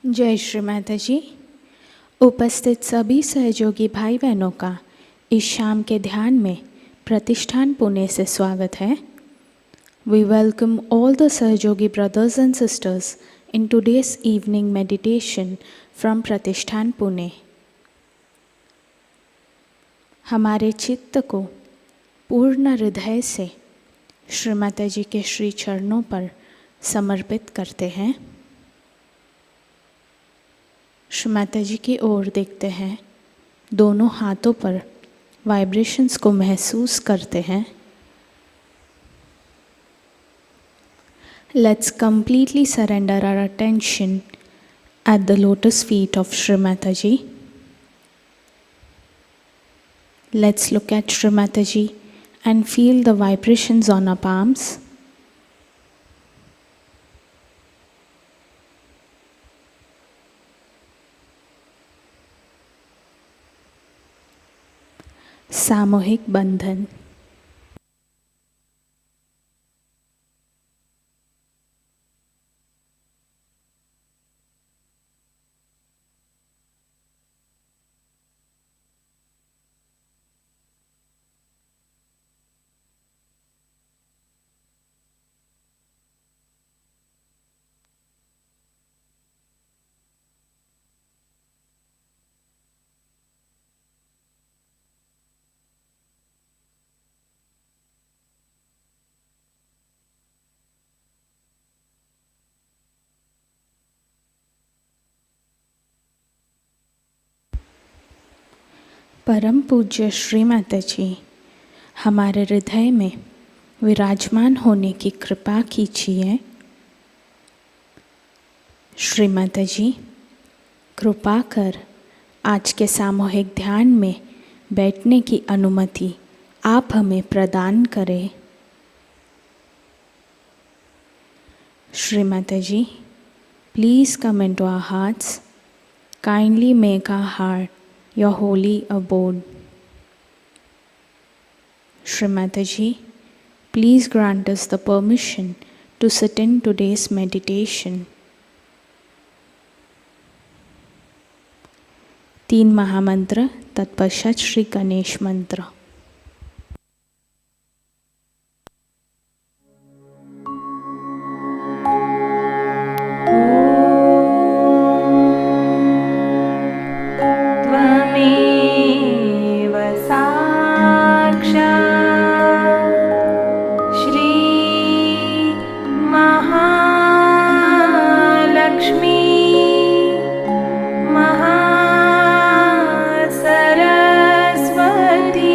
जय श्री माताजी। उपस्थित सभी सहयोगी भाई बहनों का इस शाम के ध्यान में प्रतिष्ठान पुणे से स्वागत है। We welcome all the Sahajogi brothers and sisters in today's evening meditation from Pratishthan Pune. हमारे चित्त को पूर्ण हृदय से श्री माताजी के श्री चरणों पर समर्पित करते हैं। श्री माताजी की ओर देखते हैं, दोनों हाथों पर वाइब्रेशंस को महसूस करते हैं। Let's completely surrender our attention at the lotus feet of Shri Mataji. Let's look at Shri Mataji and feel the vibrations on our palms. सामूहिक बंधन। परम पूज्य श्री माताजी हमारे हृदय में विराजमान होने की कृपा कीजिए। श्री माताजी कृपा कर आज के सामूहिक ध्यान में बैठने की अनुमति आप हमें प्रदान करें। श्री माताजी please come into our hearts, kindly make our heart your holy abode. Shri Mataji, please grant us the permission to sit in today's meditation. 3 महामंत्र तत्पश्चात श्री गणेश मंत्र। सरस्वती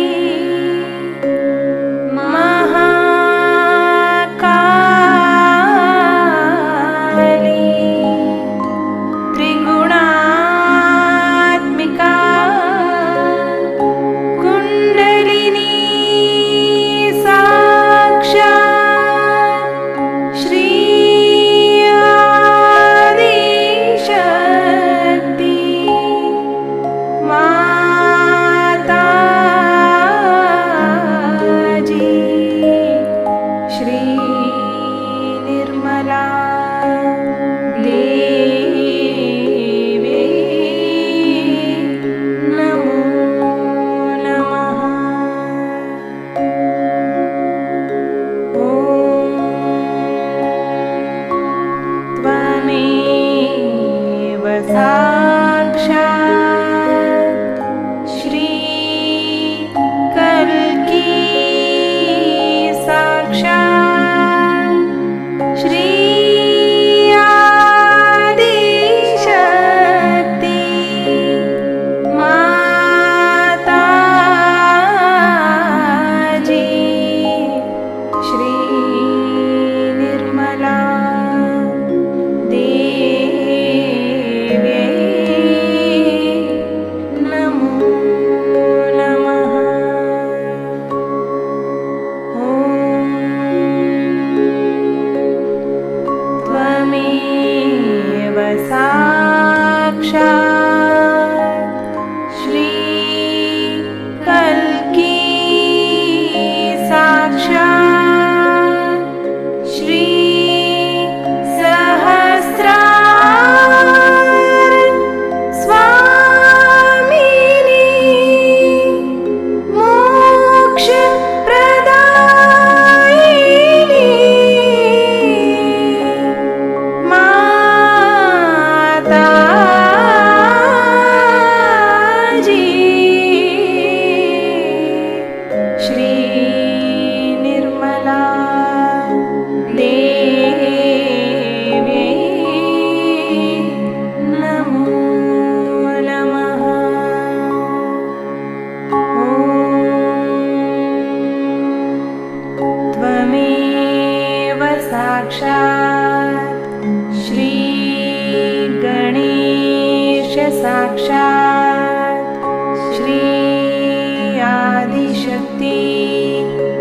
शक्ति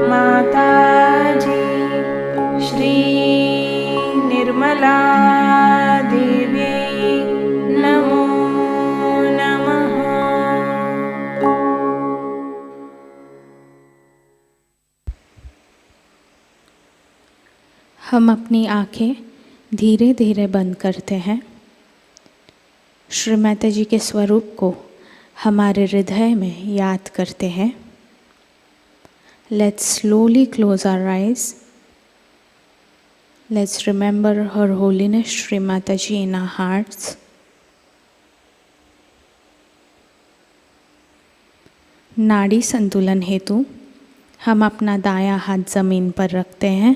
माताजी श्री निर्मला देवी नमो नमः। हम अपनी आँखें धीरे धीरे बंद करते हैं। श्री माताजी के स्वरूप को हमारे हृदय में याद करते हैं। Let's slowly close our eyes. Let's remember Her Holiness Shri Mataji in our hearts. नाड़ी संतुलन हेतु हम अपना दायां हाथ ज़मीन पर रखते हैं।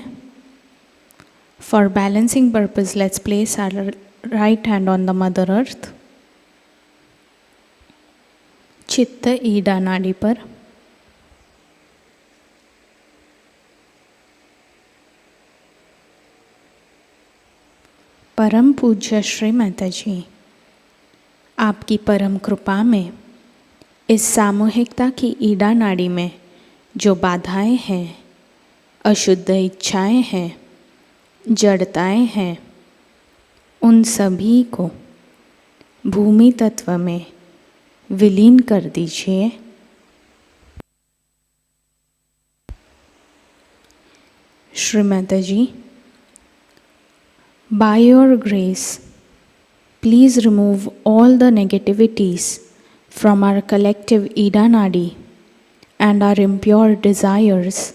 For balancing purpose, let's place our right hand on the Mother Earth. चित्त ईडा नाड़ी पर। परम पूज्य श्री माताजी, आपकी परम कृपा में इस सामूहिकता की ईडा नाड़ी में जो बाधाएं हैं, अशुद्ध इच्छाएं हैं, जड़ताएं हैं, उन सभी को भूमि तत्व में विलीन कर दीजिए। श्री माताजी, by your grace, please remove all the negativities from our collective Ida Nadi and our impure desires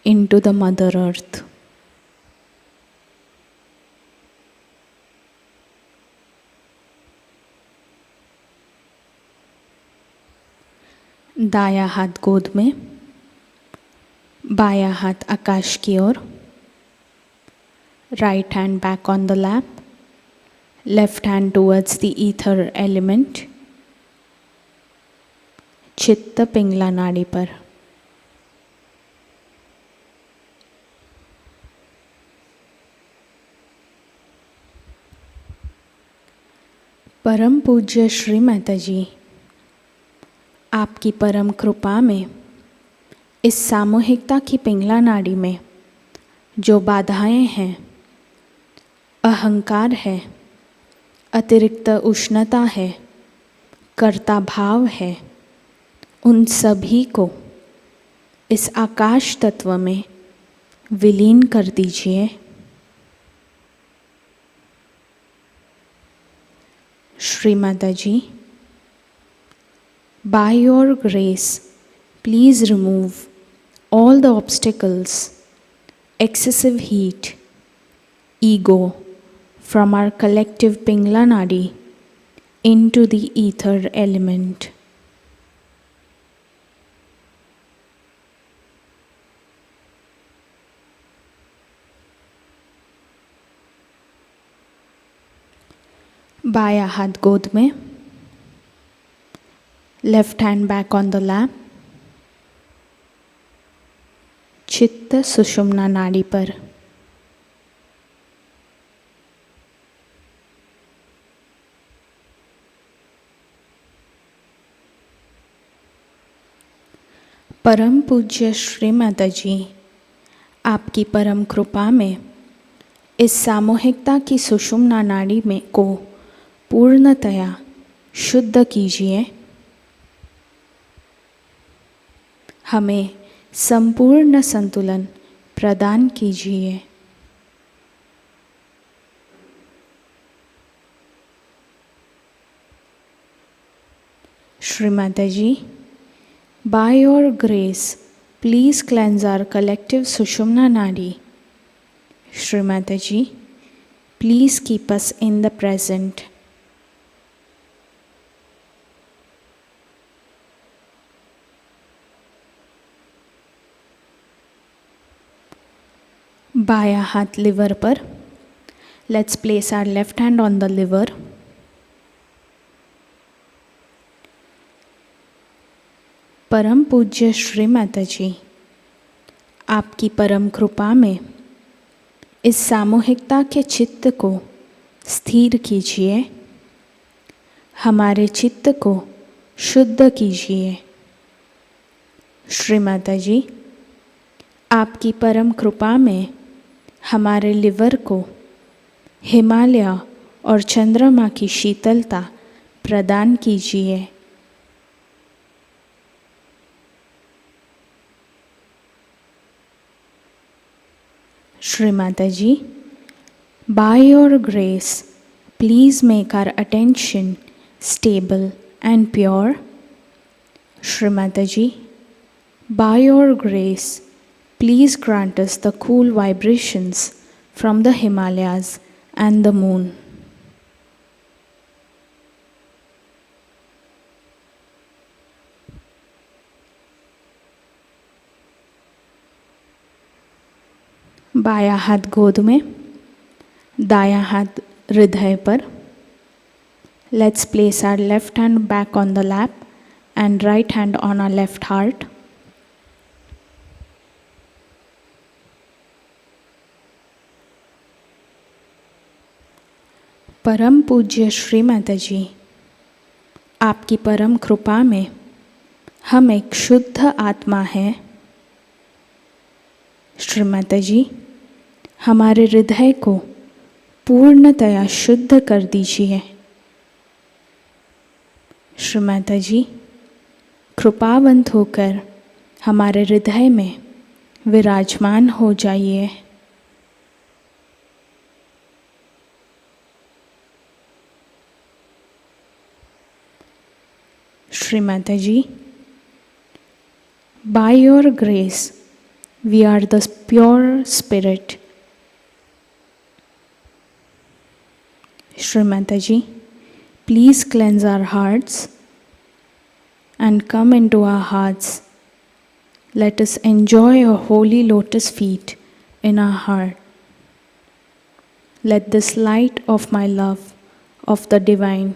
into the Mother Earth. दायां हाथ गोद में, बायां हाथ आकाश की ओर, right hand back on the lap, left hand towards the ether element, चित्त पिंगला नाड़ी पर। परम पूज्य श्री माताजी, आपकी परम कृपा में इस सामूहिकता की पिंगला नाड़ी में जो बाधाएं हैं, अहंकार है, अतिरिक्त उष्णता है, कर्ता भाव है, उन सभी को इस आकाश तत्व में विलीन कर दीजिए। श्री माताजी, by your grace, please remove all the obstacles, excessive heat, ego from our collective Pingla Nadi into the ether element. बायां हाथ गोद में, left hand back on the lap, चित्त सुषुम्ना नाड़ी पर। परम पूज्य श्री माताजी, आपकी परम कृपा में इस सामूहिकता की सुषुम्ना नाड़ी में को पूर्णतया शुद्ध कीजिए। हमें संपूर्ण संतुलन प्रदान कीजिए। श्री माताजी, by your grace, please cleanse our collective Sushumna Nadi. Shri Mataji, please keep us in the present. बायां हाथ लिवर पर। Let's place our left hand on the liver. परम पूज्य श्री माताजी, आपकी परम कृपा में इस सामूहिकता के चित्त को स्थिर कीजिए। हमारे चित्त को शुद्ध कीजिए। श्री माताजी, आपकी परम कृपा में हमारे लिवर को हिमालय और चंद्रमा की शीतलता प्रदान कीजिए। श्री माताजी, by your grace, please make our attention stable and pure. Shri Mataji, by your grace, please grant us the cool vibrations from the Himalayas and the moon. बायां हाथ गोद में, दायां हाथ हृदय पर। Let's place our left hand back on the lap and right hand on our left heart. परम पूज्य श्री माताजी, आपकी परम कृपा में हम एक शुद्ध आत्मा हैं। श्री माताजी, हमारे हृदय को पूर्णतया शुद्ध कर दीजिए। श्री माताजी, कृपावंत होकर हमारे हृदय में विराजमान हो जाइए। श्री माताजी, by your grace, we are the pure spirit. Shri Mataji, please cleanse our hearts and come into our hearts. Let us enjoy your holy lotus feet in our heart. Let this light of my love of the divine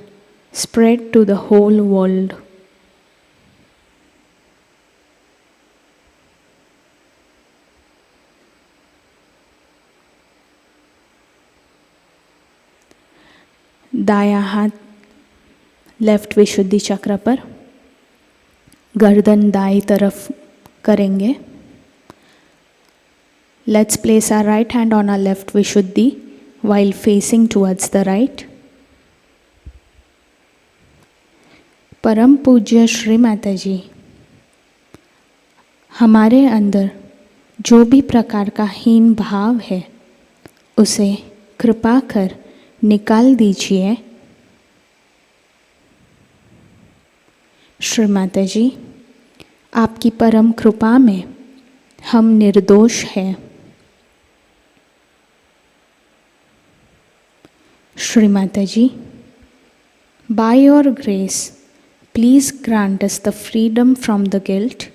spread to the whole world. दायां हाथ left विशुद्धि चक्र पर, गर्दन दाई तरफ करेंगे। Let's place our right hand on our left Vishuddhi while facing towards the right. परम पूज्य श्री माताजी, हमारे अंदर जो भी प्रकार का हीन भाव है उसे कृपा कर निकाल दीजिए। श्री माताजी, आपकी परम कृपा में हम निर्दोष हैं। श्री माताजी, by your grace, please grant us the freedom from the guilt.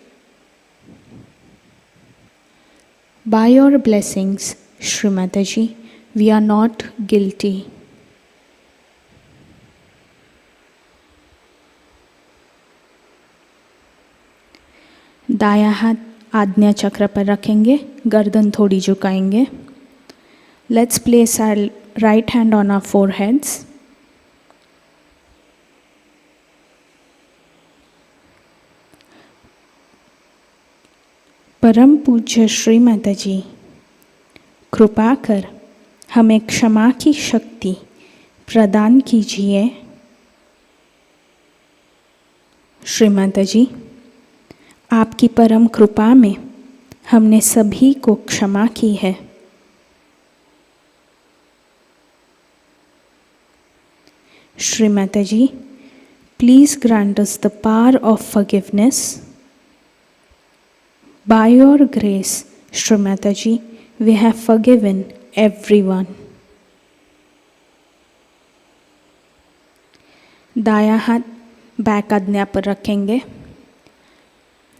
By your blessings, Shri Mataji, we are not guilty. दायां हाथ आज्ञा चक्र पर रखेंगे, गर्दन थोड़ी झुकाएंगे। Let's place our right hand on our foreheads. परम पूज्य श्री माताजी, कृपा कर हमें क्षमा की शक्ति प्रदान कीजिए। श्री माताजी, आपकी परम कृपा में हमने सभी को क्षमा की है। श्री माताजी, please grant us the power of forgiveness. By your grace, Shri Mataji, we have forgiven everyone. दायां हाथ बैक आज्ञा पर रखेंगे,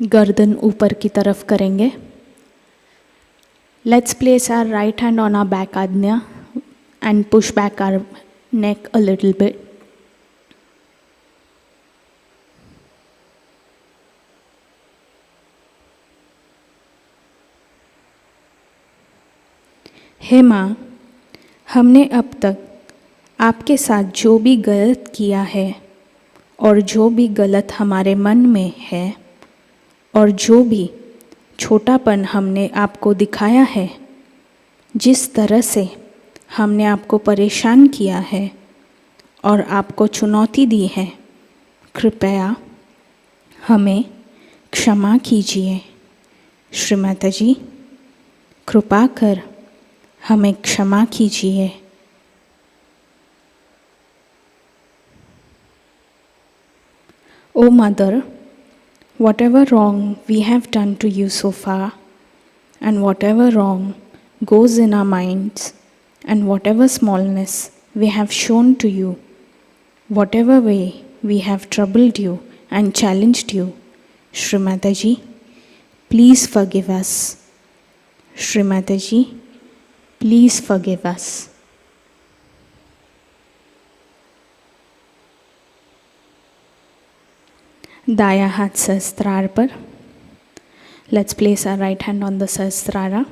गर्दन ऊपर की तरफ करेंगे। Let's place our right hand on our back ajna and push back our neck a little bit. हे माँ, हमने अब तक आपके साथ जो भी गलत किया है और जो भी गलत हमारे मन में है और जो भी छोटापन हमने आपको दिखाया है, जिस तरह से हमने आपको परेशान किया है और आपको चुनौती दी है, कृपया हमें क्षमा कीजिए। श्री माताजी, कृपा कर हमें क्षमा कीजिए। O Mother, whatever wrong we have done to you so far, and whatever wrong goes in our minds, and whatever smallness we have shown to you, whatever way we have troubled you and challenged you, Shri Mataji, please forgive us. Shri Mataji, please forgive us. दाया हाथ सहस्त्रार पर. Let's place our right hand on the Sahasrara.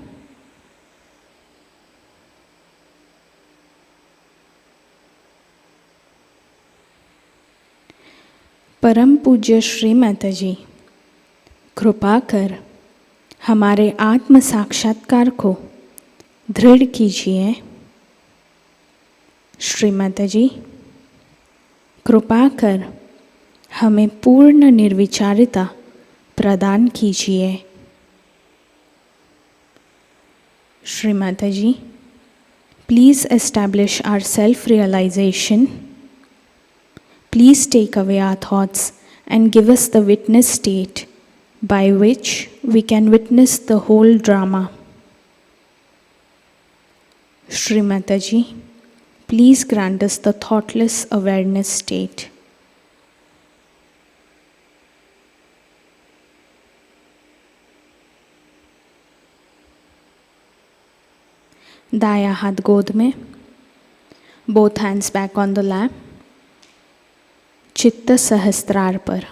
परम पूज्य श्री माताजी, कृपा कर हमारे आत्म साक्षात्कार को दृढ़ कीजिए। श्री माताजी, कृपा कर हमें पूर्ण निर्विचारिता प्रदान कीजिए। Shri Mataji, please establish our self-realization. Please take away our thoughts and give us the witness state by which we can witness the whole drama. Shri Mataji, please grant us the thoughtless awareness state. दाया हाथ गोद में, both hands back on the lap, चित्त सहस्त्रार पर.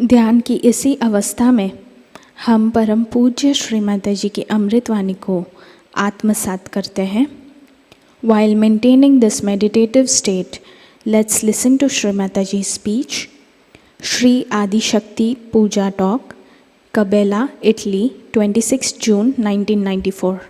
ध्यान की इसी अवस्था में हम परम पूज्य श्री माताजी की अमृत वाणी को आत्मसात करते हैं. While maintaining this meditative state, let's listen to Shri Mataji's speech. Shri Adi Shakti Puja Talk, Kabela, Italy, 26 June 1994.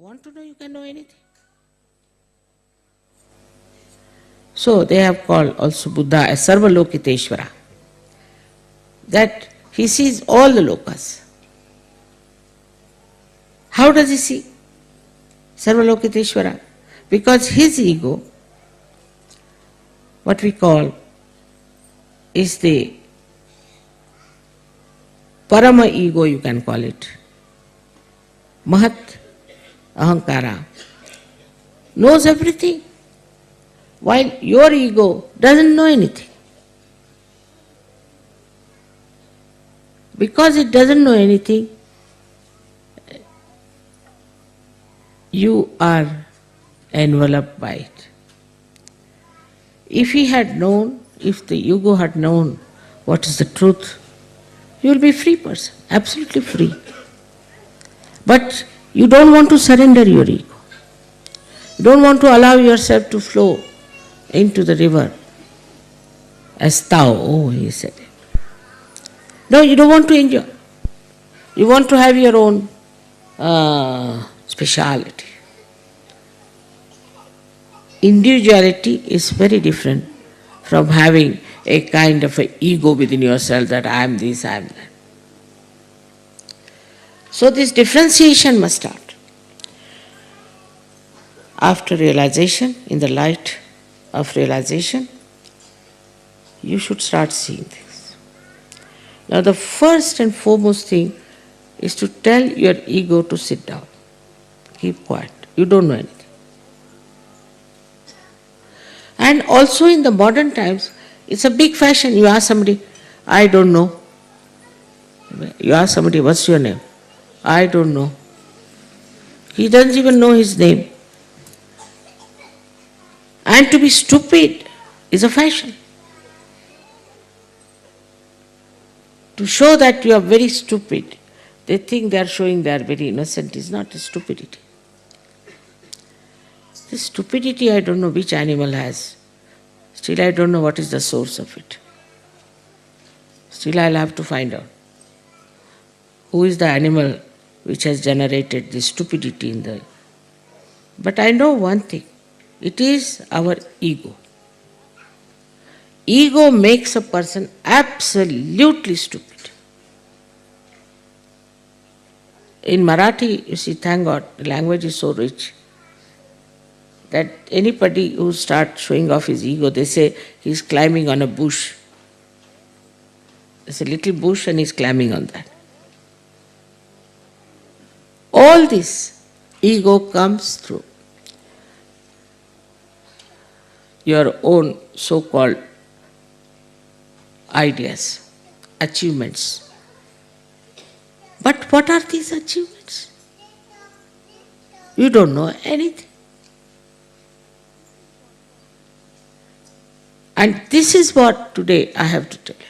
Want to know, you can know anything. So they have called also Buddha as Sarvalokiteshvara. That he sees all the lokas. How does he see Sarvalokiteshvara? Because his ego, what we call, is the Parama ego, you can call it. Mahat Ahankara knows everything, while your ego doesn't know anything. Because it doesn't know anything, you are enveloped by it. If he had known, if the ego had known what is the truth, you will be a free person, absolutely free. But you don't want to surrender your ego. You don't want to allow yourself to flow into the river as thou, oh, he said. No, you don't want to enjoy. You want to have your own speciality. Individuality is very different from having a kind of an ego within yourself that I am this, I am that. So this differentiation must start. After realization, in the light of realization, you should start seeing this. Now the first and foremost thing is to tell your ego to sit down. Keep quiet. You don't know anything. And also in the modern times, it's a big fashion. You ask somebody, I don't know. You ask somebody, what's your name? I don't know. He doesn't even know his name. And to be stupid is a fashion. To show that you are very stupid, they think they are showing they are very innocent. It's not a stupidity. This stupidity, I don't know which animal has. Still I don't know what is the source of it. Still I'll have to find out. Who is the animal which has generated this stupidity in the... But I know one thing. It is our ego. Ego makes a person absolutely stupid. In Marathi, you see, thank God, the language is so rich that anybody who starts showing off his ego, they say he's climbing on a bush. There's a little bush and he's climbing on that. All this ego comes through your own so-called ideas, achievements. But what are these achievements? You don't know anything. And this is what today I have to tell you.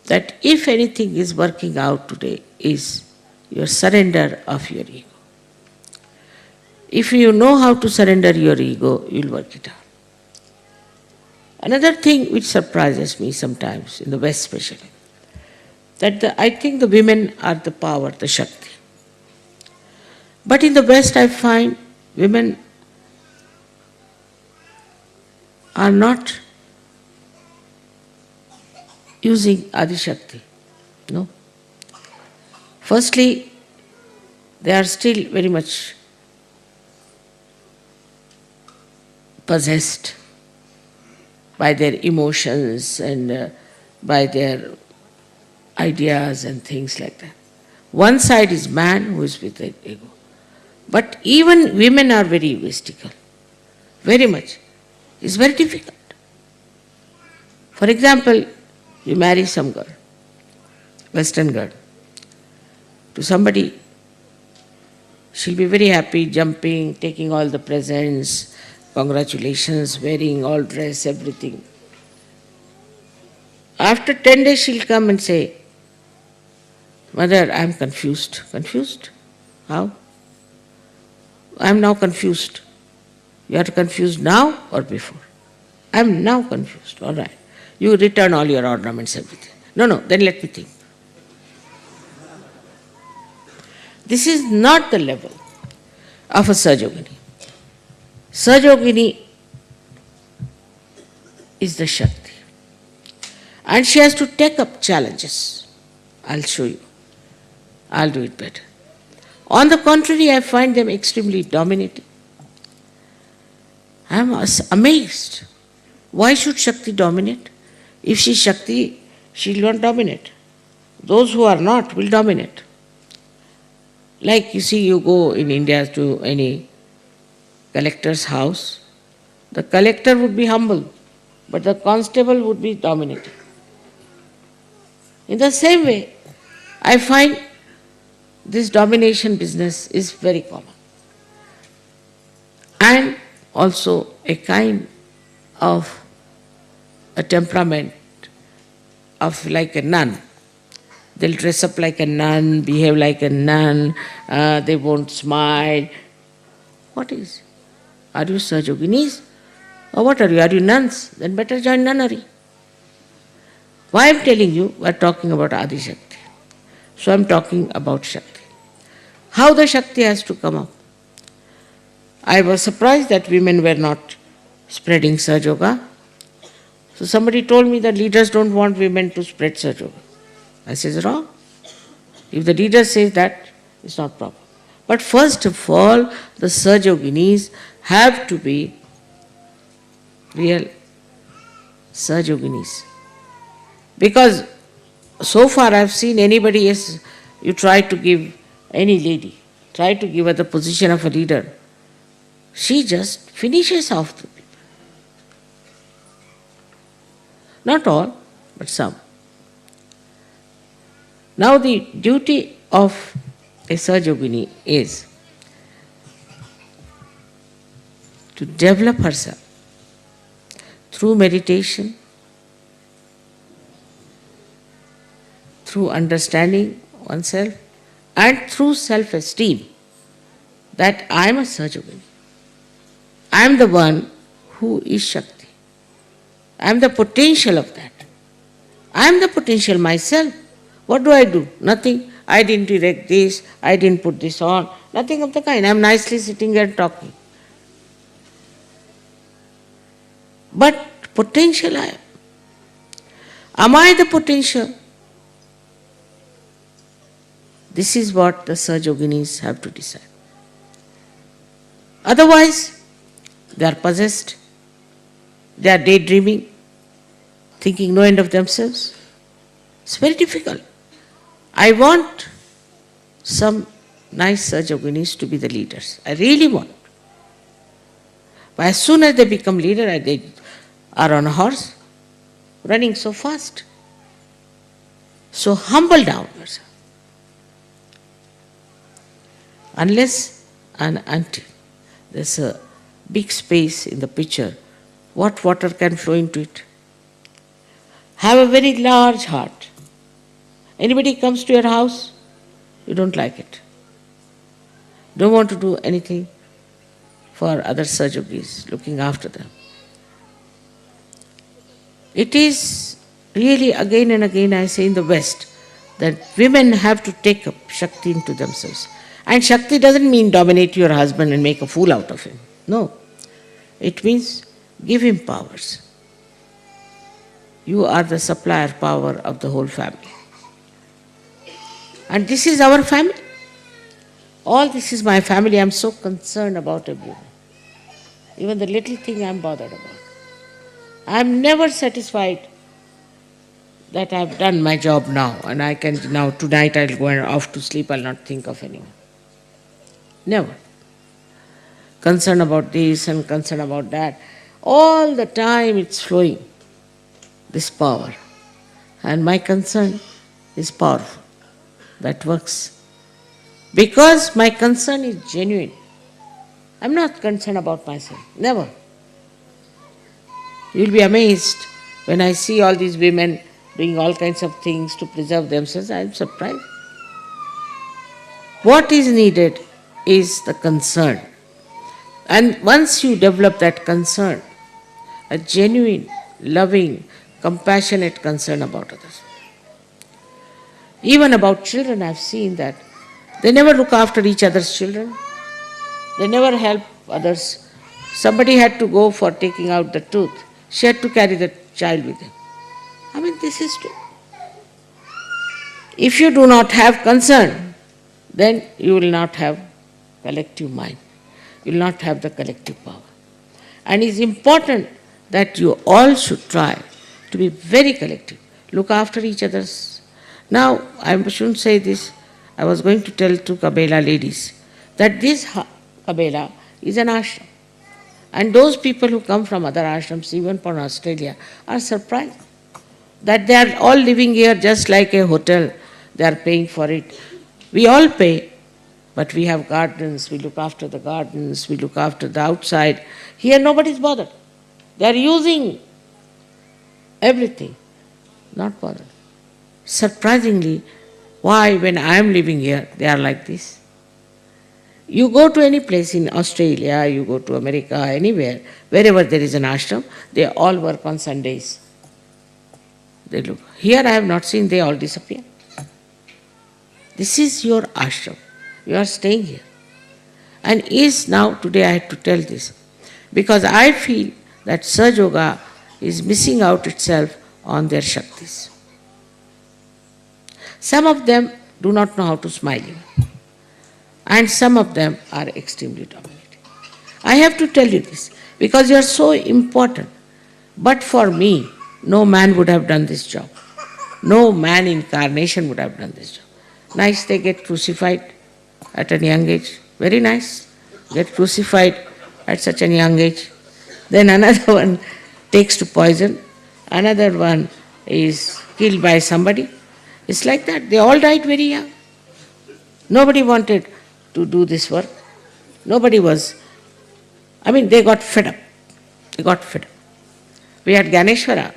That if anything is working out today is your surrender of your ego. If you know how to surrender your ego, you'll work it out. Another thing which surprises me sometimes, in the West especially, that I think the women are the power, the Shakti. But in the West I find women are not using Adi Shakti. No. Firstly, they are still very much possessed by their emotions and by their ideas and things like that. One side is man who is with the ego. But even women are very egoistical. Very much. It's very difficult. For example, you marry some girl, Western girl, to somebody, she'll be very happy, jumping, taking all the presents, congratulations, wearing all dress, everything. After 10 days she'll come and say, Mother, I'm confused. Confused? How? I'm now confused. You are confused now or before? I'm now confused. All right. You return all your ornaments, everything. No, then let me think. This is not the level of a Sahajogini. Sahajogini is the Shakti. And she has to take up challenges. I'll show you. I'll do it better. On the contrary, I find them extremely dominating. I'm amazed. Why should Shakti dominate? If she's Shakti, she'll not dominate. Those who are not will dominate. Like you see, you go in India to any collector's house, the collector would be humble, but the constable would be dominating. In the same way, I find this domination business is very common. And also a kind of a temperament of like a nun. They'll dress up like a nun, behave like a nun, they won't smile. What is? Are you Sahajoginis? Or what are you? Are you nuns? Then better join nunnery. Why I'm telling you, we're talking about Adi Shakti. So I'm talking about Shakti. How the Shakti has to come up. I was surprised that women were not spreading Sahaja. So somebody told me that leaders don't want women to spread Sahaja. I said, wrong. If the leader says that, it's not proper. But first of all, the Sahajoginis have to be real Sahajoginis. Because so far I've seen anybody else, you try to give any lady, try to give her the position of a leader, she just finishes off the people. Not all, but some. Now the duty of a Sahajogini is to develop herself through meditation, through understanding oneself, and through self-esteem that I am a Sahajogini. I am the one who is Shakti. I am the potential of that. I am the potential myself. What do? Nothing. I didn't erect this, I didn't put this on, nothing of the kind. I am nicely sitting here talking. But potential I am. Am I the potential? This is what the Sahajoginis have to decide. Otherwise, they are possessed, they are daydreaming, thinking no end of themselves. It's very difficult. I want some nice Sahajoginis to be the leaders. I really want. But as soon as they become leader, they are on a horse, running so fast. So humble down yourself. Unless and until there's a big space in the pitcher, what water can flow into it? Have a very large heart. Anybody comes to your house, you don't like it. Don't want to do anything for other Sahajogis, looking after them. It is really again and again I say in the West that women have to take up Shakti into themselves. And Shakti doesn't mean dominate your husband and make a fool out of him. No. It means give him powers. You are the supplier power of the whole family. And this is our family. All this is my family. I am so concerned about everyone. Even the little thing I am bothered about. I am never satisfied that I've done my job now and I can now, tonight I'll go off to sleep, I'll not think of anyone. Never. Concern about this and concern about that. All the time it's flowing, this power. And my concern is powerful. That works. Because my concern is genuine. I'm not concerned about myself. Never. You'll be amazed when I see all these women doing all kinds of things to preserve themselves. I'm surprised. What is needed is the concern. And once you develop that concern, a genuine, loving, compassionate concern about others. Even about children, I've seen that they never look after each other's children. They never help others. Somebody had to go for taking out the tooth. She had to carry the child with him. I mean, this is true. If you do not have concern, then you will not have collective mind. You will not have the collective power. And it's important that you all should try to be very collective. Look after each other's. Now, I shouldn't say this. I was going to tell to Kabela ladies that this Kabela is an ashram. And those people who come from other ashrams, even from Australia, are surprised that they are all living here just like a hotel. They are paying for it. We all pay, but we have gardens, we look after the gardens, we look after the outside. Here nobody is bothered. They are using everything, not bothered. Surprisingly, why when I am living here, they are like this? You go to any place in Australia, you go to America, anywhere, wherever there is an ashram, they all work on Sundays. They look. Here I have not seen, they all disappear. This is your ashram. You are staying here. And is now, today I had to tell this, because I feel that Sahaja Yoga is missing out itself on their Shaktis. Some of them do not know how to smile even. And some of them are extremely dominating. I have to tell you this, because you are so important. But for me, no man would have done this job. No man incarnation would have done this job. Nice, they get crucified at a young age. Very nice. Get crucified at such a young age. Then another one takes to poison. Another one is killed by somebody. It's like that. They all died very young. Nobody wanted to do this work. Nobody was. They got fed up. They got fed up. We had Ganeshwara,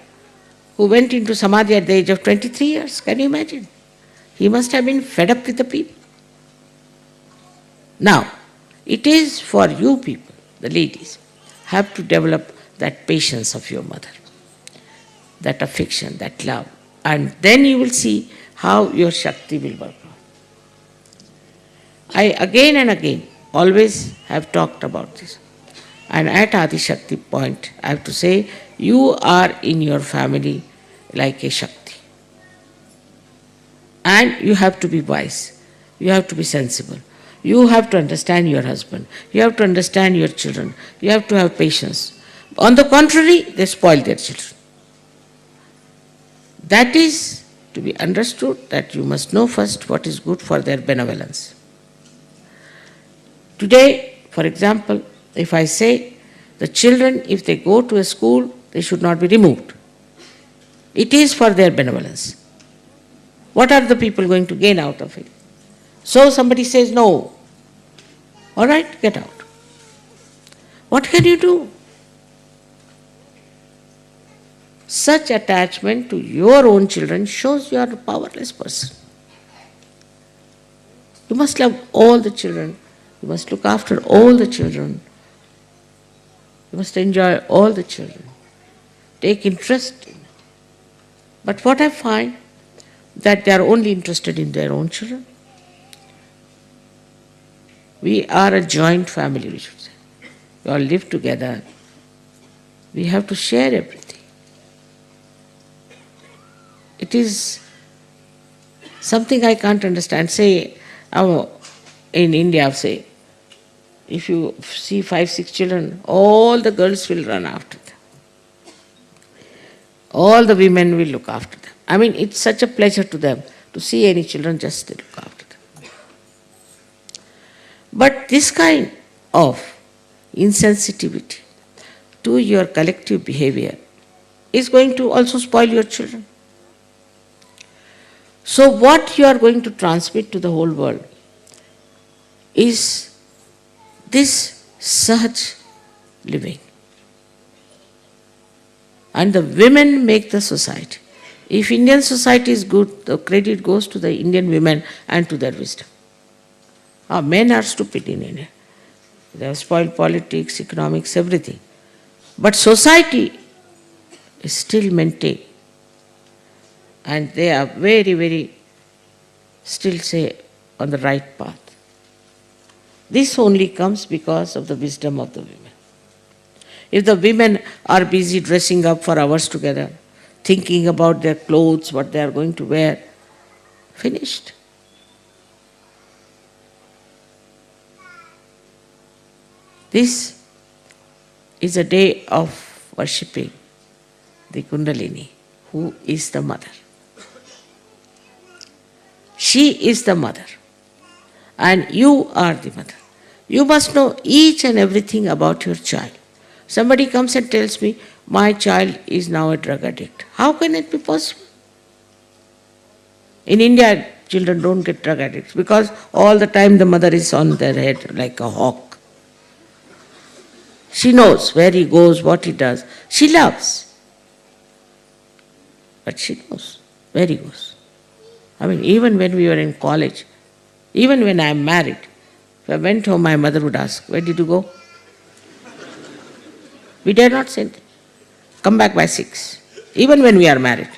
who went into Samadhi at the age of 23 years. Can you imagine? He must have been fed up with the people. Now, it is for you people, the ladies, have to develop that patience of your mother, that affection, that love, and then you will see how your Shakti will work. I again and again always have talked about this. And at Adi Shakti point, I have to say, you are in your family like a Shakti. And you have to be wise. You have to be sensible. You have to understand your husband. You have to understand your children. You have to have patience. On the contrary, they spoil their children. That is to be understood, that you must know first what is good for their benevolence. Today, for example, if I say the children, if they go to a school, they should not be removed. It is for their benevolence. What are the people going to gain out of it? So somebody says no. All right, get out. What can you do? Such attachment to your own children shows you are a powerless person. You must love all the children. You must look after all the children. You must enjoy all the children. Take interest in them. But what I find, that they are only interested in their own children. We are a joint family, we should say. We all live together. We have to share everything. It is something I can't understand. Say, in India, say, if you see 5-6 children, all the girls will run after them. All the women will look after them. I mean, it's such a pleasure to them to see any children, just they look after them. But this kind of insensitivity to your collective behavior is going to also spoil your children. So what you are going to transmit to the whole world is this Sahaj living. And the women make the society. If Indian society is good, the credit goes to the Indian women and to their wisdom. Our men are stupid in India. They have spoiled politics, economics, everything. But society is still maintained. And they are very, very, still say, on the right path. This only comes because of the wisdom of the women. If the women are busy dressing up for hours together, thinking about their clothes, what they are going to wear, finished. This is a day of worshipping the Kundalini, who is the mother. She is the mother, and you are the mother. You must know each and everything about your child. Somebody comes and tells me, my child is now a drug addict. How can it be possible? In India, children don't get drug addicts because all the time the mother is on their head like a hawk. She knows where he goes, what he does. She loves. But she knows where he goes. I mean, even when we were in college, even when I am married, if I went home, my mother would ask, where did you go? We dare not say anything. Come back by 6, even when we are married.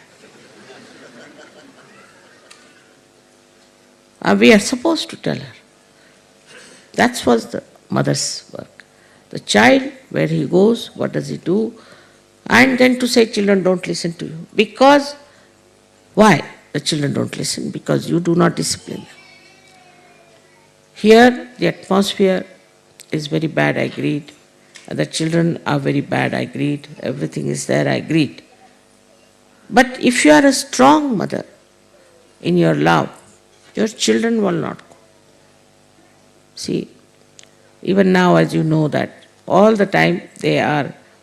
We are supposed to tell her. That was the mother's work. The child, where he goes, what does he do, and then to say, children don't listen to you. Because, why the children don't listen? Because you do not discipline them. Here, the atmosphere is very bad, I agreed. And the children are very bad, I agreed. Everything is there, I agreed. But if you are a strong mother in your love, your children will not go. See, even now, as you know that all the time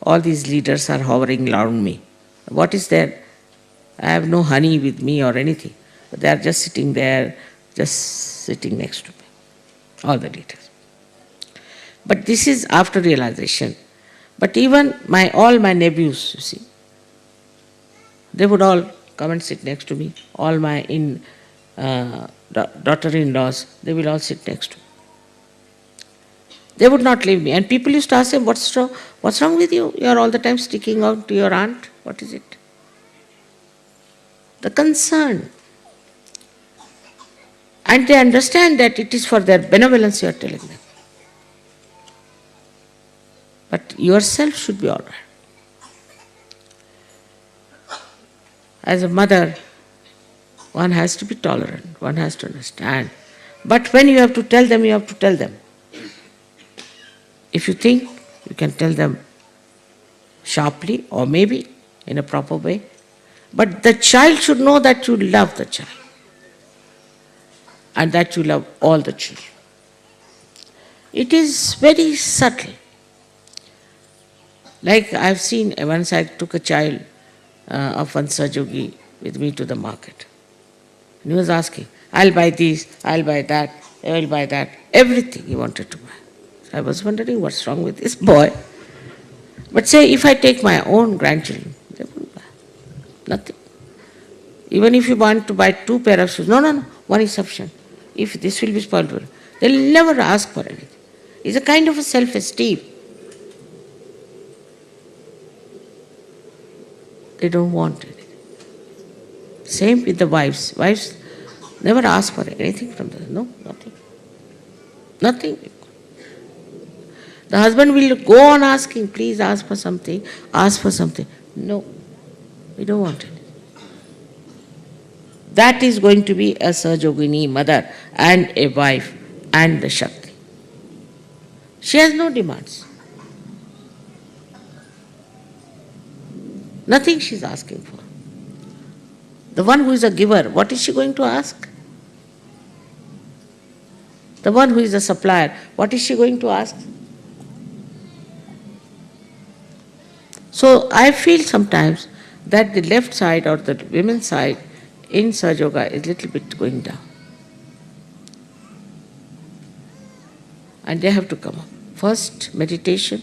all these leaders are hovering around me. What is there? I have no honey with me or anything. But they are just sitting there, just sitting next to me. All the leaders. But this is after realization. But even all my nephews, you see, they would all come and sit next to me. All my daughter-in-laws, they will all sit next to me. They would not leave me. And people used to ask them, what's wrong with you? You are all the time sticking out to your aunt. What is it? The concern. And they understand that it is for their benevolence you are telling them. But yourself should be all right. As a mother, one has to be tolerant, one has to understand. But when you have to tell them, you have to tell them. If you think, you can tell them sharply or maybe in a proper way. But the child should know that you love the child and that you love all the children. It is very subtle. Like I've seen, once I took a child of one Sahaja with me to the market. And he was asking, I'll buy this, I'll buy that, I will buy that. Everything he wanted to buy. So I was wondering what's wrong with this boy. But say if I take my own grandchildren, they won't buy. Nothing. Even if you want to buy 2 pairs of shoes, no, one is sufficient. If this will be spoiled, they'll never ask for anything. It's a kind of a self-esteem. They don't want anything. Same with the wives. Wives never ask for anything from them. No, nothing. Nothing. The husband will go on asking, please ask for something, ask for something. No, we don't want it. That is going to be a Sahajogini mother and a wife and the Shakti. She has no demands. Nothing she is asking for. The one who is a giver, what is she going to ask? The one who is a supplier, what is she going to ask? So I feel sometimes that the left side or the women's side in Sahaja Yoga is a little bit going down. And they have to come up. First, meditation,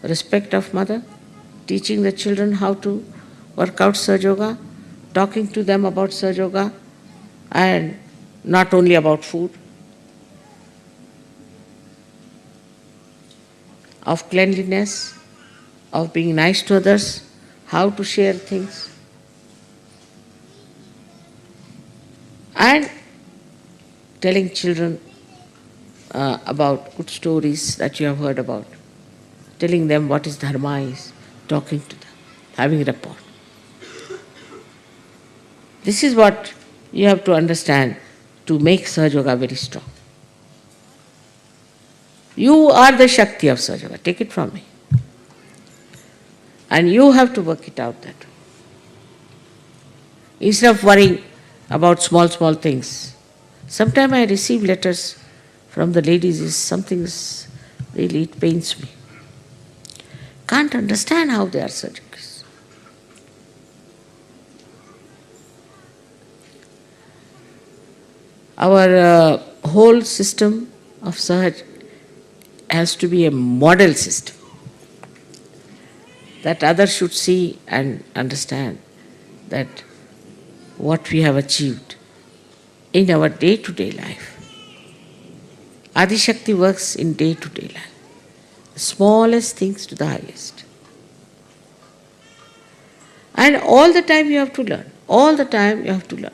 respect of mother, teaching the children how to work out Sahaja Yoga, talking to them about Sahaja Yoga, and not only about food, of cleanliness, of being nice to others, how to share things, and telling children about good stories that you have heard about, telling them what is dharma is, talking to them, having rapport. This is what you have to understand to make Sahaja Yoga very strong. You are the Shakti of Sahaja Yoga, take it from me. And you have to work it out that way. Instead of worrying about small things. Sometimes I receive letters from the ladies, really, it pains me. Can't understand how they are surgical. Our whole system of Sahaj has to be a model system that others should see and understand that what we have achieved in our day-to-day life. Adi Shakti works in day-to-day life. The smallest things to the highest. And all the time you have to learn. All the time you have to learn.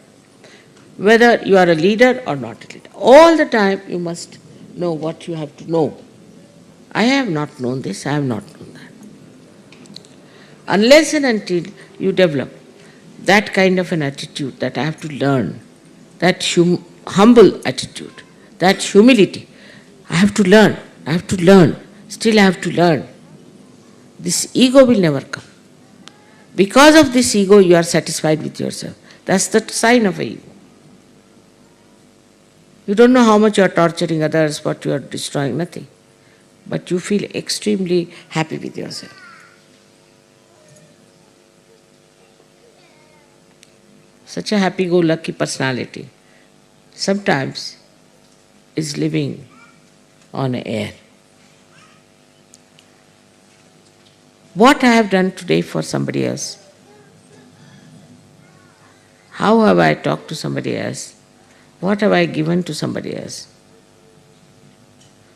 Whether you are a leader or not a leader. All the time you must know what you have to know. I have not known this, I have not known that. Unless and until you develop that kind of an attitude that I have to learn, that humble attitude, that humility, I have to learn, still I have to learn. This ego will never come. Because of this ego, you are satisfied with yourself. That's the sign of an ego. You don't know how much you are torturing others, what you are destroying, nothing. But you feel extremely happy with yourself. Such a happy-go-lucky personality sometimes is living on air. What I have done today for somebody else? How have I talked to somebody else? What have I given to somebody else?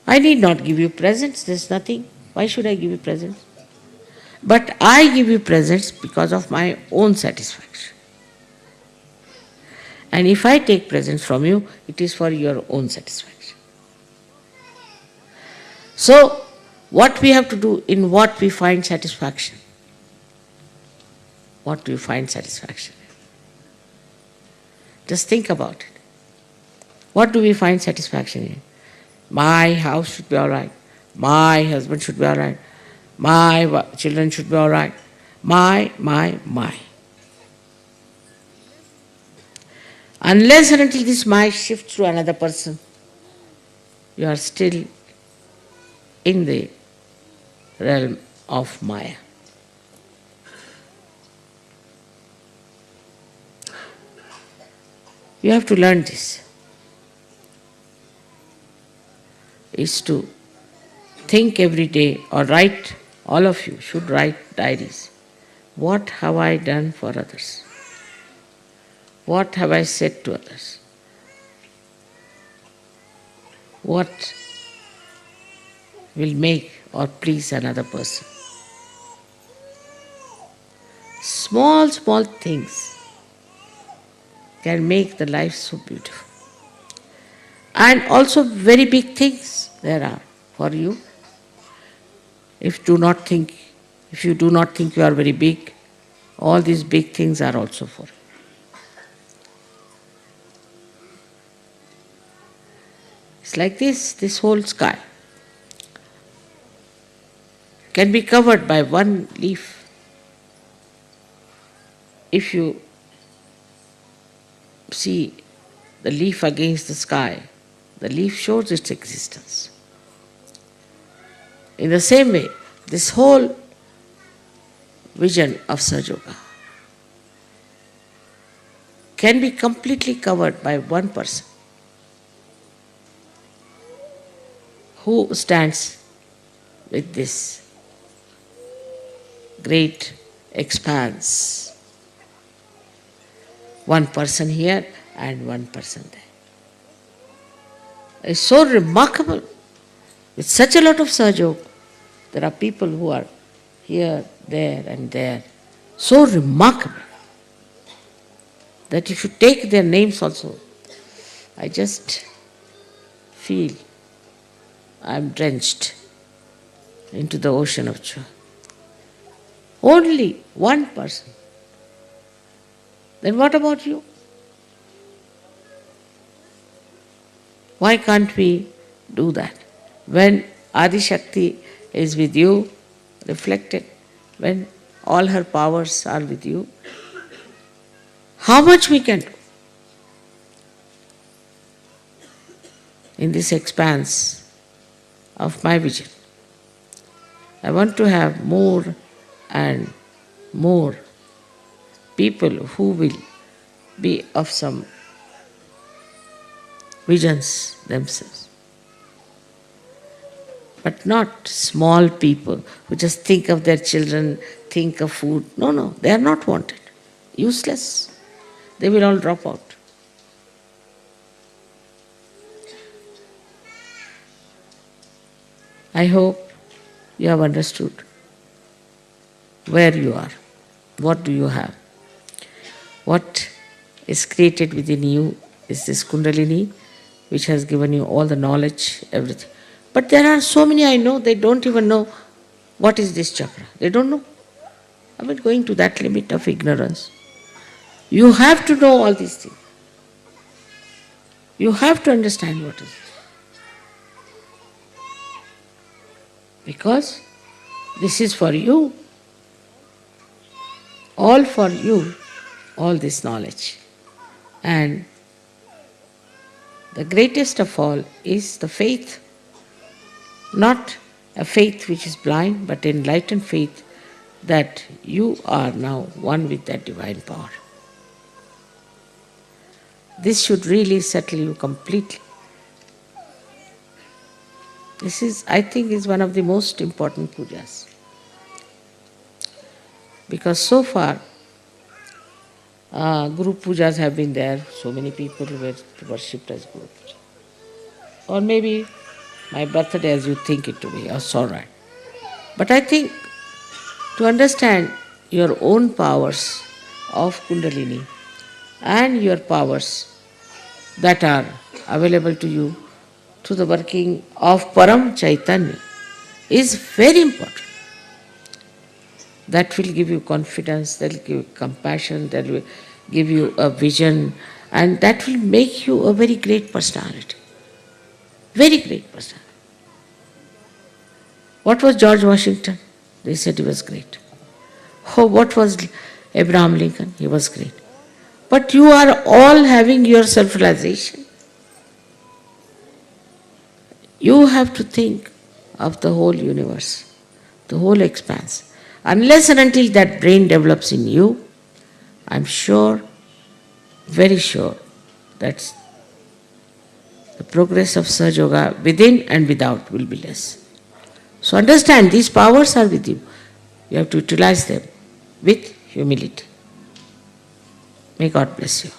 I need not give you presents, there's nothing. Why should I give you presents? But I give you presents because of my own satisfaction. And if I take presents from you, it is for your own satisfaction. So, what we have to do, in what we find satisfaction? What do you find satisfaction in? Just think about it. What do we find satisfaction in? My house should be all right. My husband should be all right. My children should be all right. My. Unless and until this my shifts to another person, you are still in the realm of Maya. You have to learn this. Is to think every day, or write, all of you should write diaries. What have I done for others? What have I said to others? What will make or please another person? Small things can make the life so beautiful. And also very big things there are for you. If you do not think you are very big, all these big things are also for you. It's like this whole sky can be covered by one leaf if you see the leaf against the sky, the leaf shows its existence. In the same way, this whole vision of Sahaja can be completely covered by one person who stands with this great expanse. One person here and one person there. It's so remarkable. With such a lot of Sahaja, there are people who are here, there and there. So remarkable that if you take their names also, I just feel I am drenched into the ocean of joy. Only one person. Then what about you? Why can't we do that? When Adi Shakti is with you, reflected, when all her powers are with you, how much we can do in this expanse of my vision. I want to have more and more people who will be of some visions themselves. But not small people who just think of their children, think of food. No, they are not wanted. Useless. They will all drop out. I hope you have understood where you are, what do you have. What is created within you is this Kundalini, which has given you all the knowledge, everything. But there are so many I know, they don't even know what is this chakra. They don't know. I mean, going to that limit of ignorance. You have to know all these things. You have to understand what is it. Because this is for you. All for you, all this knowledge. And the greatest of all is the faith. Not a faith which is blind, but enlightened faith that you are now one with that divine power. This should really settle you completely. This is, I think, is one of the most important pujas. Because so far, Guru Pujas have been there, so many people were worshipped as Guru Puja. Or maybe my birthday as you think it to be, that's all right. But I think to understand your own powers of Kundalini and your powers that are available to you through the working of Param Chaitanya is very important. That will give you confidence, that will give you compassion, that will give you a vision, and that will make you a very great personality. Very great personality. What was George Washington? They said he was great. Oh, what was Abraham Lincoln? He was great. But you are all having your self-realization. You have to think of the whole universe, the whole expanse. Unless and until that brain develops in you, I'm sure, very sure, that the progress of Sahaja Yoga within and without will be less. So understand, these powers are with you. You have to utilize them with humility. May God bless you.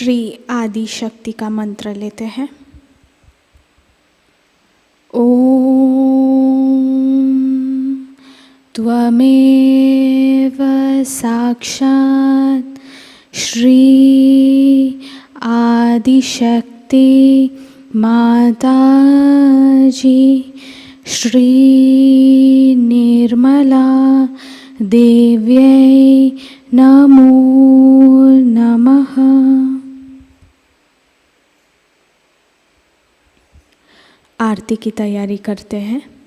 Shri आदि शक्ति का मंत्र लेते हैं। ओम त्वमेव साक्षात् श्री आदिशक्ति माताजी श्री निर्मला देव्यै नमो नमः। आरती की तैयारी करते हैं।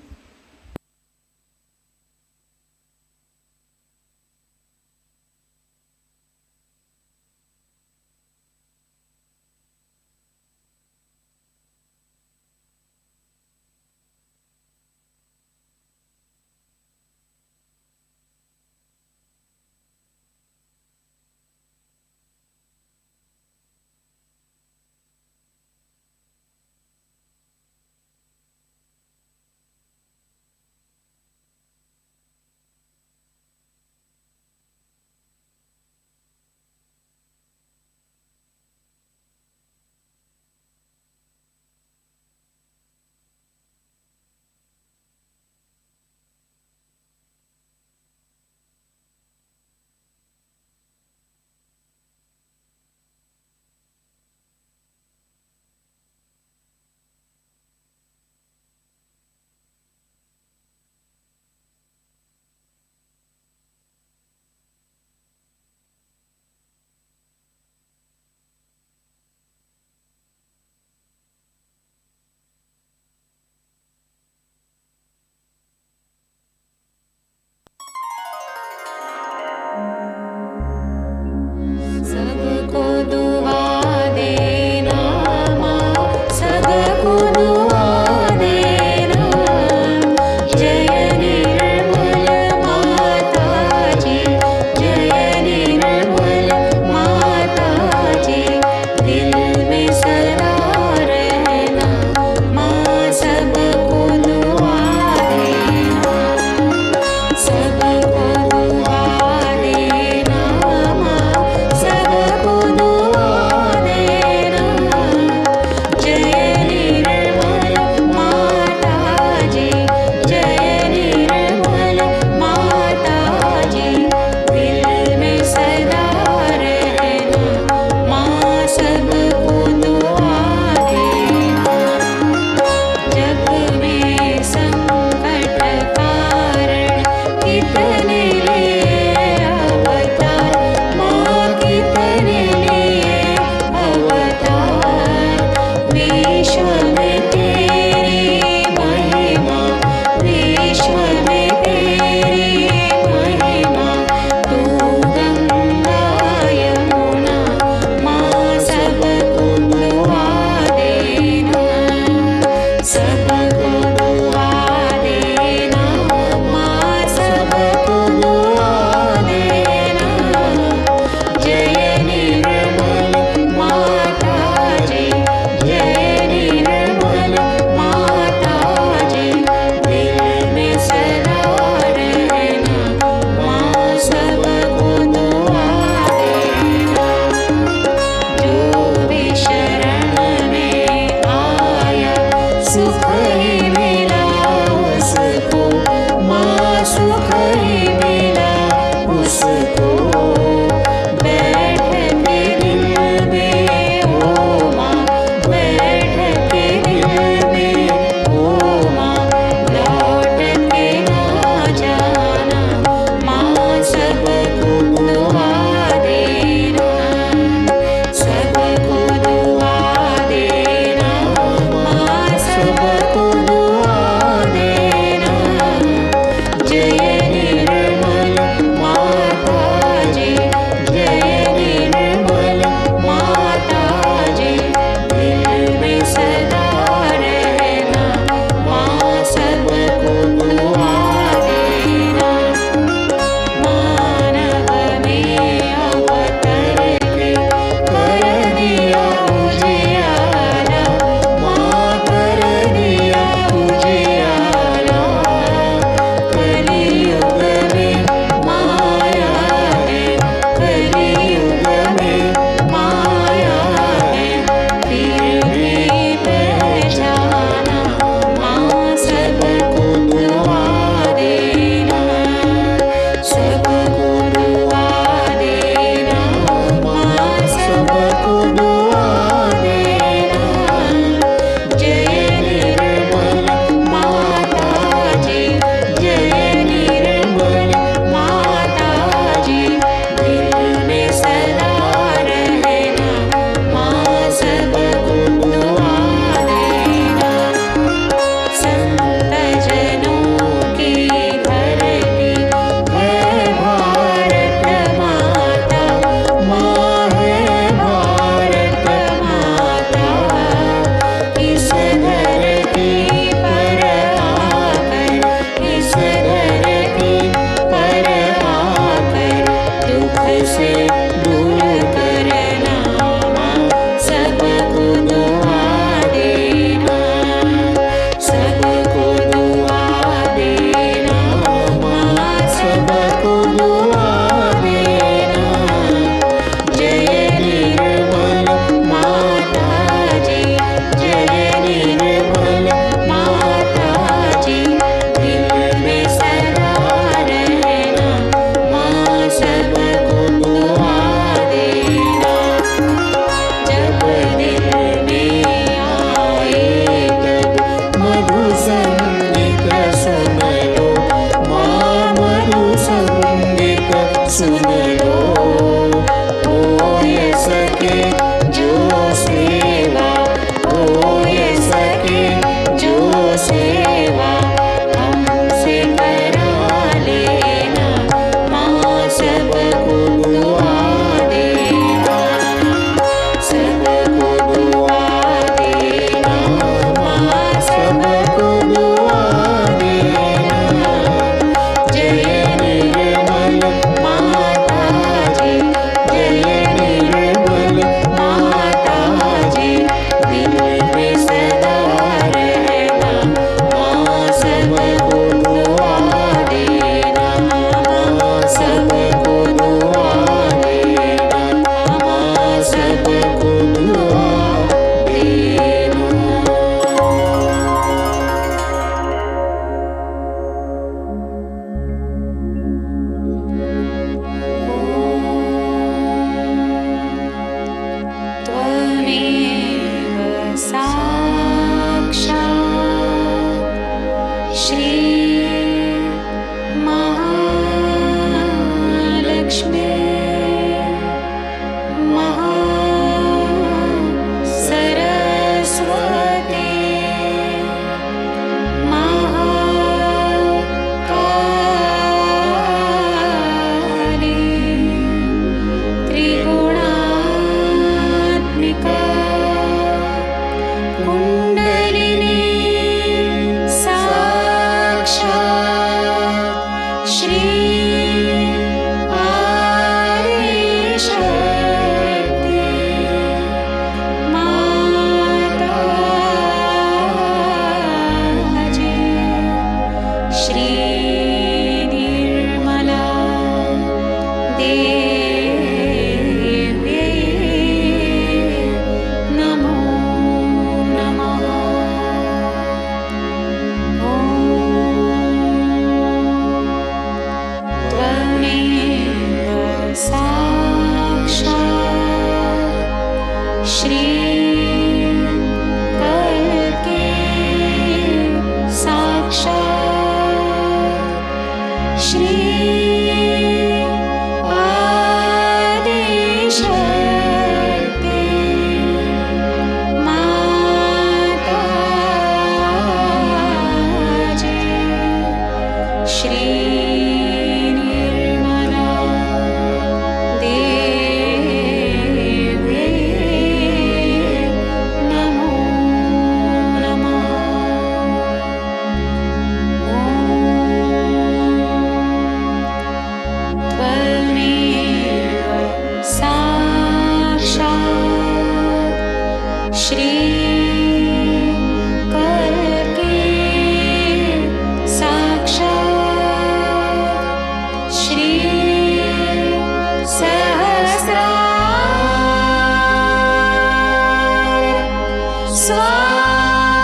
स्वामिने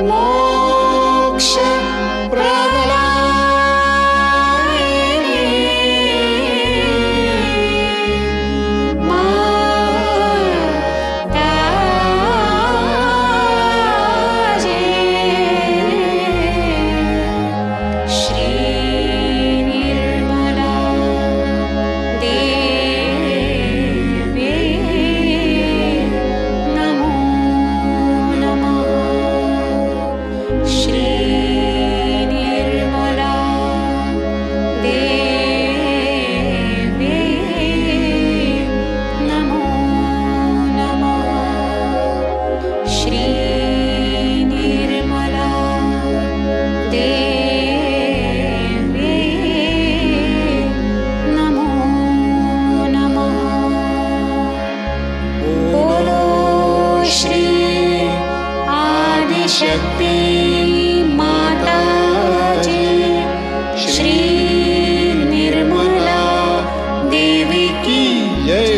मोक्ष प्रदायिने माताजे श्री निर्मला देवी नमो नमः श्री निर्मला देवी नमो नमः श्री निर्मला देवी नमो नमः बोलो श्री आदिशक्ति माता जी श्री निर्मला देवी की जय।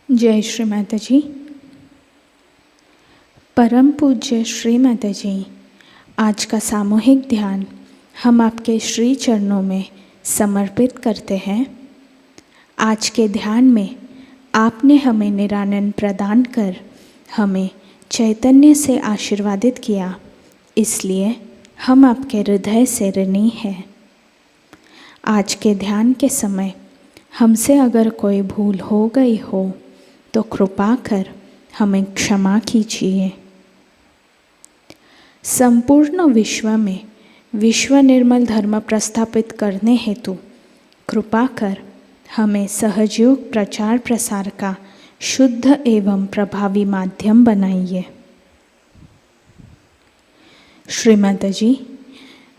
जय श्री माताजी। परम पूज्य श्री माताजी, आज का सामूहिक ध्यान हम आपके श्री चरणों में समर्पित करते हैं। आज के ध्यान में आपने हमें निरानंद प्रदान कर हमें चैतन्य से आशीर्वादित किया, इसलिए हम आपके हृदय से ऋणी हैं। आज के ध्यान के समय हमसे अगर कोई भूल हो गई हो तो कृपा कर हमें क्षमा कीजिए। संपूर्ण विश्व में विश्व निर्मल धर्म प्रस्थापित करने हेतु कृपा कर हमें सहजयोग प्रचार प्रसार का शुद्ध एवं प्रभावी माध्यम बनाइए। श्री माताजी,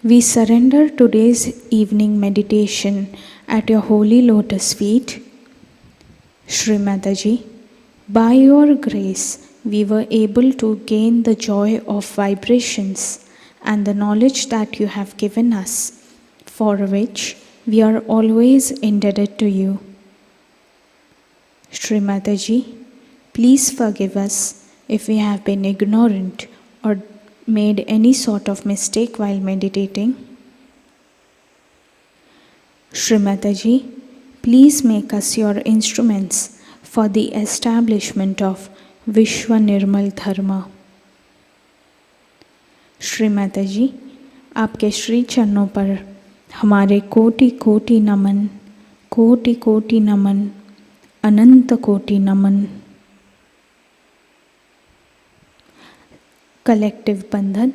we surrender today's evening meditation at your holy lotus feet. Shri Mataji, by your grace, we were able to gain the joy of vibrations and the knowledge that you have given us, for which we are always indebted to you. Shri Mataji, please forgive us if we have been ignorant or made any sort of mistake while meditating. Shri Mataji, please make us your instruments for the establishment of Vishwa Nirmal Dharma. Shri माताजी, आपके श्री चरणों पर हमारे कोटि कोटि नमन, कोटि कोटि नमन, अनंत कोटि नमन। कलेक्टिव बंधन।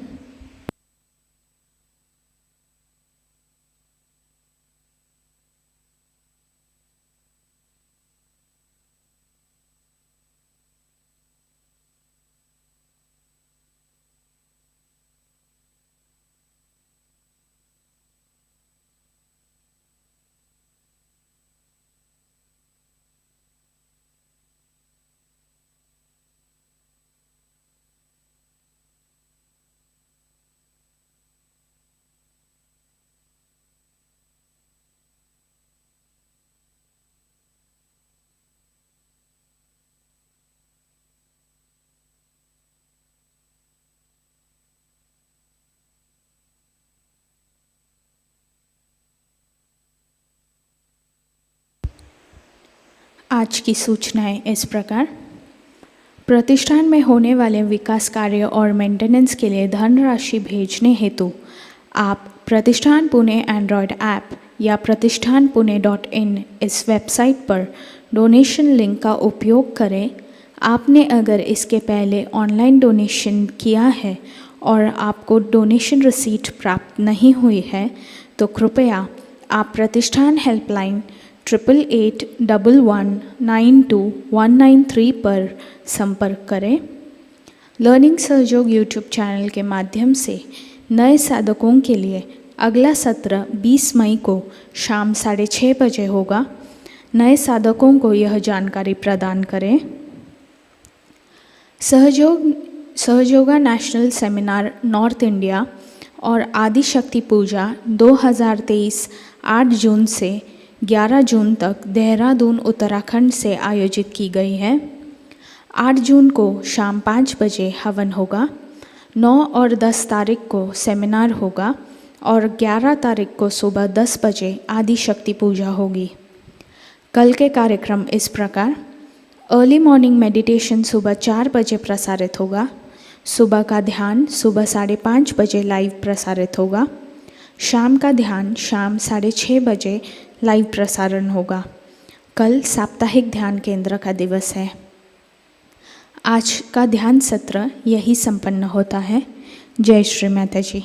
आज की सूचनाएं इस प्रकार। प्रतिष्ठान में होने वाले विकास कार्य और मेंटेनेंस के लिए धनराशि भेजने हेतु आप प्रतिष्ठान पुणे एंड्रॉयड ऐप या pratishthanpune.in इस वेबसाइट पर डोनेशन लिंक का उपयोग करें। आपने अगर इसके पहले ऑनलाइन डोनेशन किया है और आपको डोनेशन रिसीट प्राप्त नहीं हुई है तो कृपया आप प्रतिष्ठान हेल्पलाइन 8881192193 पर संपर्क करें। लर्निंग सहयोग यूट्यूब चैनल के माध्यम से नए साधकों के लिए अगला सत्र 20 मई को शाम 6:30 बजे होगा। नए साधकों को यह जानकारी प्रदान करें। सहयोगा नेशनल सेमिनार नॉर्थ इंडिया और आदि शक्ति पूजा 2023 8 जून से 11 जून तक देहरादून उत्तराखंड से आयोजित की गई है। 8 जून को शाम 5 बजे हवन होगा। 9 और 10 तारीख को सेमिनार होगा और 11 तारीख को सुबह 10 बजे आदि शक्ति पूजा होगी। कल के कार्यक्रम इस प्रकार। अर्ली मॉर्निंग मेडिटेशन सुबह 4 बजे प्रसारित होगा। सुबह का ध्यान सुबह 5:30 बजे लाइव प्रसारित होगा। शाम का ध्यान शाम 6:30 बजे लाइव प्रसारण होगा। कल साप्ताहिक ध्यान केंद्र का दिवस है। आज का ध्यान सत्र यही संपन्न होता है। जय श्री माताजी।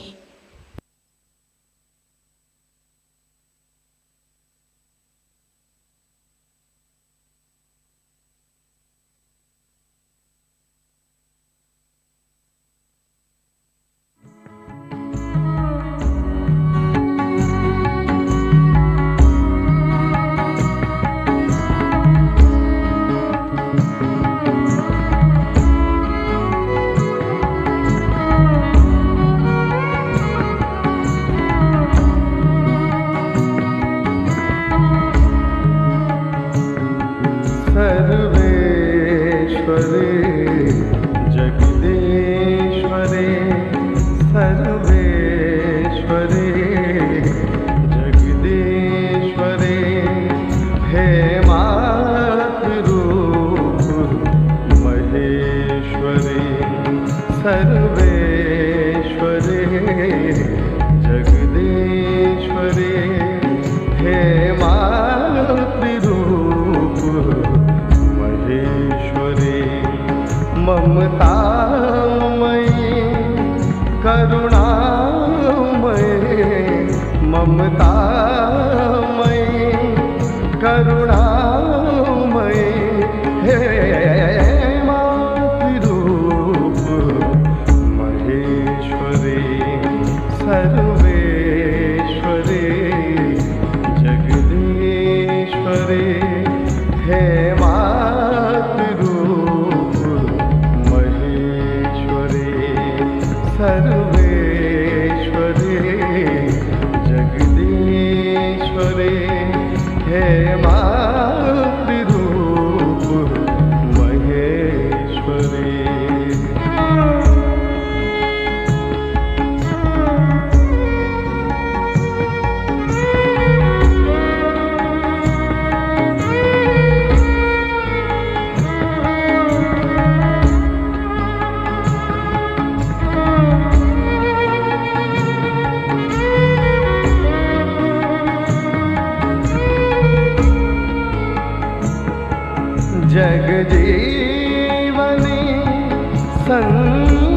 जगदीश्वरे सर्वेश्वरे जगदीश्वरे हे मातृरूप महेश्वरे सर्वेश्वरे जगदीश्वरे हे मातृरूप महेश्वरे ममतामयी करुणामयी ममतामयी करुणामयी हे मातृरूप महेश्वरी सर्वेश्वरी जगदीश्वरी हे मातृरूप महेश्वरी सर्वेश्वरी जगदीश्वरी हे मातृरूप महेश्वरी। जगजीवनी संजीवनी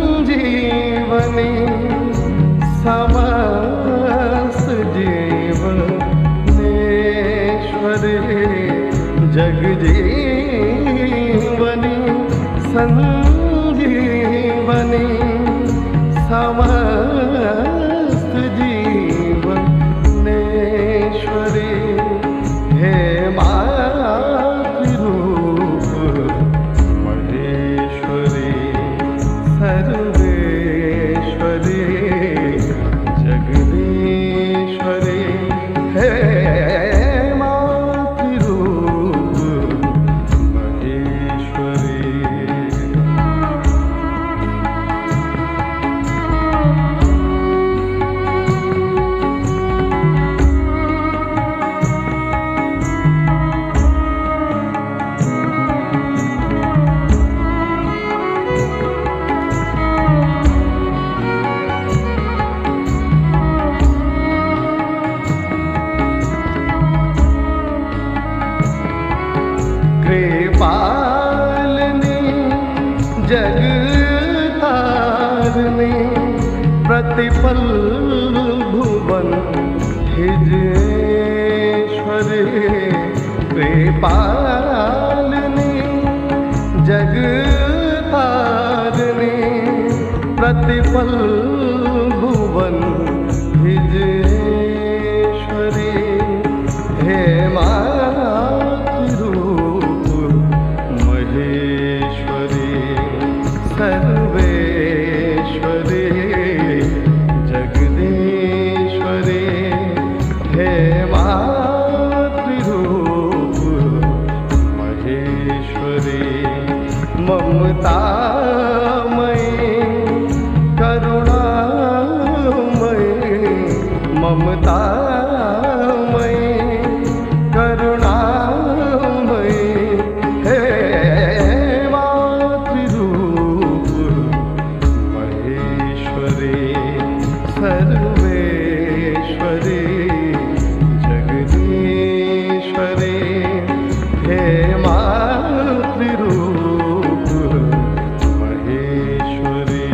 समस्त जीवनेश्वरी जगजीवनी संजीवनी समस्त जीवनेश्वरी हे मातृरूप महेश्वरी सर्वेश्वरी जगदीश्वरी हे मातृरूप महेश्वरी। कृपालिनी जगतारिणी प्रतिपल भुवन हिजेश्वरी कृपालिनी जगतारिणी प्रतिपल भुवन हिजेश्वरी हे मातृरूप महेश्वरी सर्वेश्वरी जगदीश्वरी हे मातृरूप महेश्वरी ममतामयी करुणामयी ममतामयी करुणामयी हे मातृरूप महेश्वरी सर्वेश्वरी जगदीश्वरी हे मातृरूप महेश्वरी।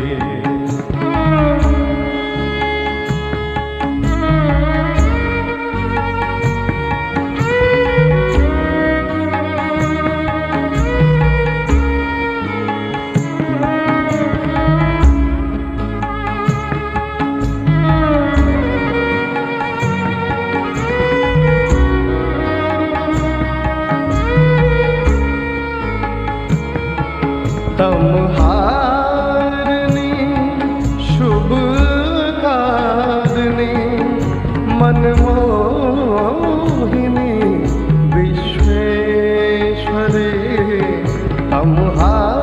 तमहारिणी शुभकारिणी मनमोहिनी विश्वेश्वरी तमहारिणी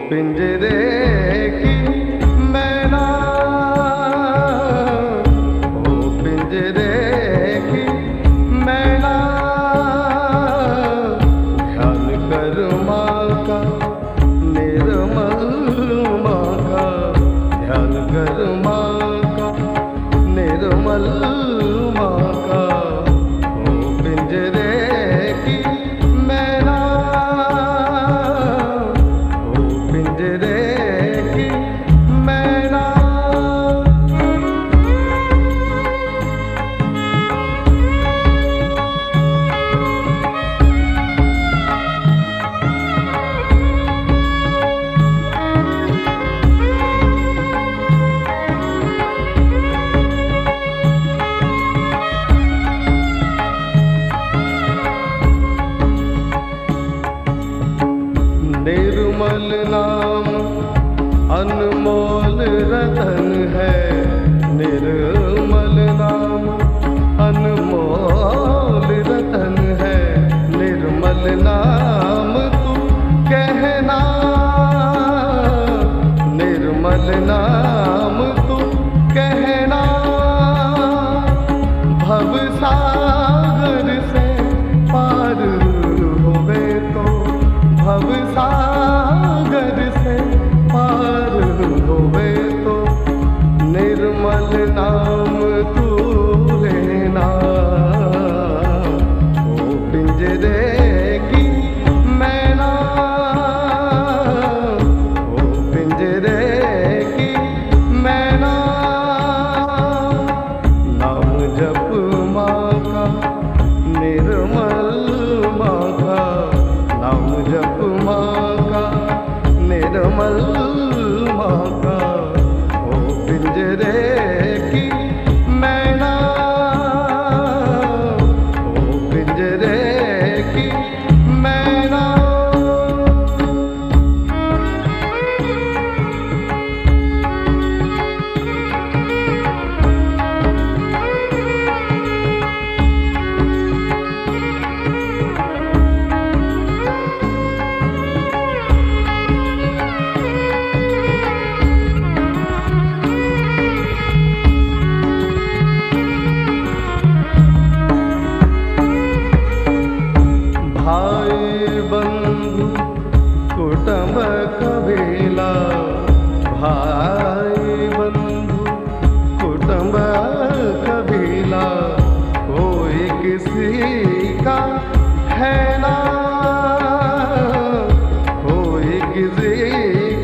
पिंजरे की मैना, ओ पिंजरे की मैना, ध्यान कर माँ का निर्मल माँ का, ध्यान कर माँ का निर्मल माँ का। ओ पिंजरे की मैना, पिंजरे की मैना। निर्मल नाम अनमोल रतन है, निर्मल नाम अनमोल रतन है। निर्मल नाम तू कहना, निर्मल नाम तू कहना। भव सागर से पार होवे तो, भव सागर से पार होवे तो, निर्मल नाम तू लेना। ओ पिंजरे की मैना, ओ पिंजरे की मैना। नाम जप माँ का निर्मल माँ का, नाम जप माँ का निर्मल माँ का। ओ पिंजरे की मैना, ओ पिंजरे की मैना। भाई बंधु कुटुंब कबीला, भाई बंधु कुटुंब कबीला। कोई किसी का है ना, कोई किसी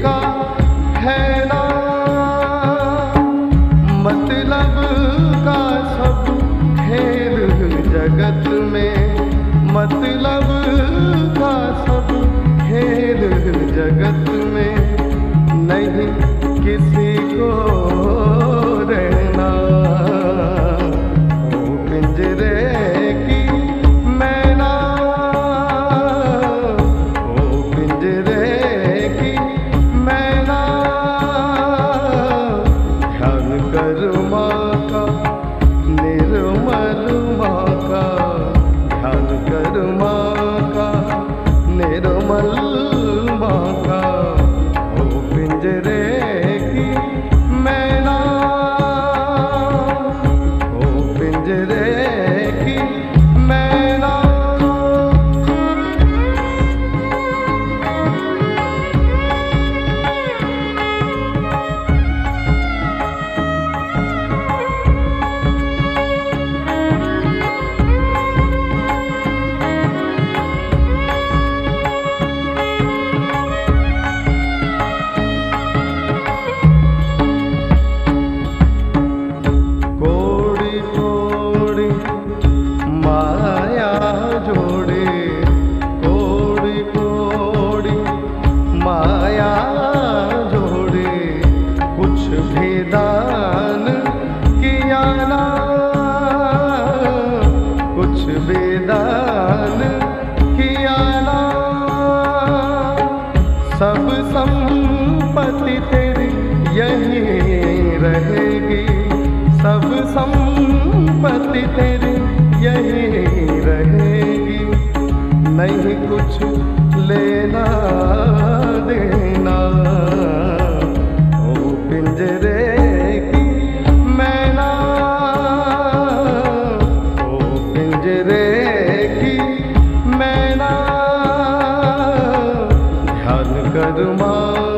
का है ना। मतलब का सब खेल जगत में, मतलब का सब खेल जगत में। नहीं किसी को रहना। ओ पिंजरे की मैना, ओ पिंजरे की मैना। ध्यान कर माँ का निर्मल माँ का, ध्यान कर माँ का निर्मल माँ का। माया जोड़े कुछ भी दान किया ना, कुछ भी दान किया ना। सब संपत्ति तेरी यहीं रहेगी, सब संपत्ति तेरी यहीं रहेगी। नहीं कुछ लेना देना, ओ पिंजरे की मैना, ओ पिंजरे की मैना। ध्यान कर माँ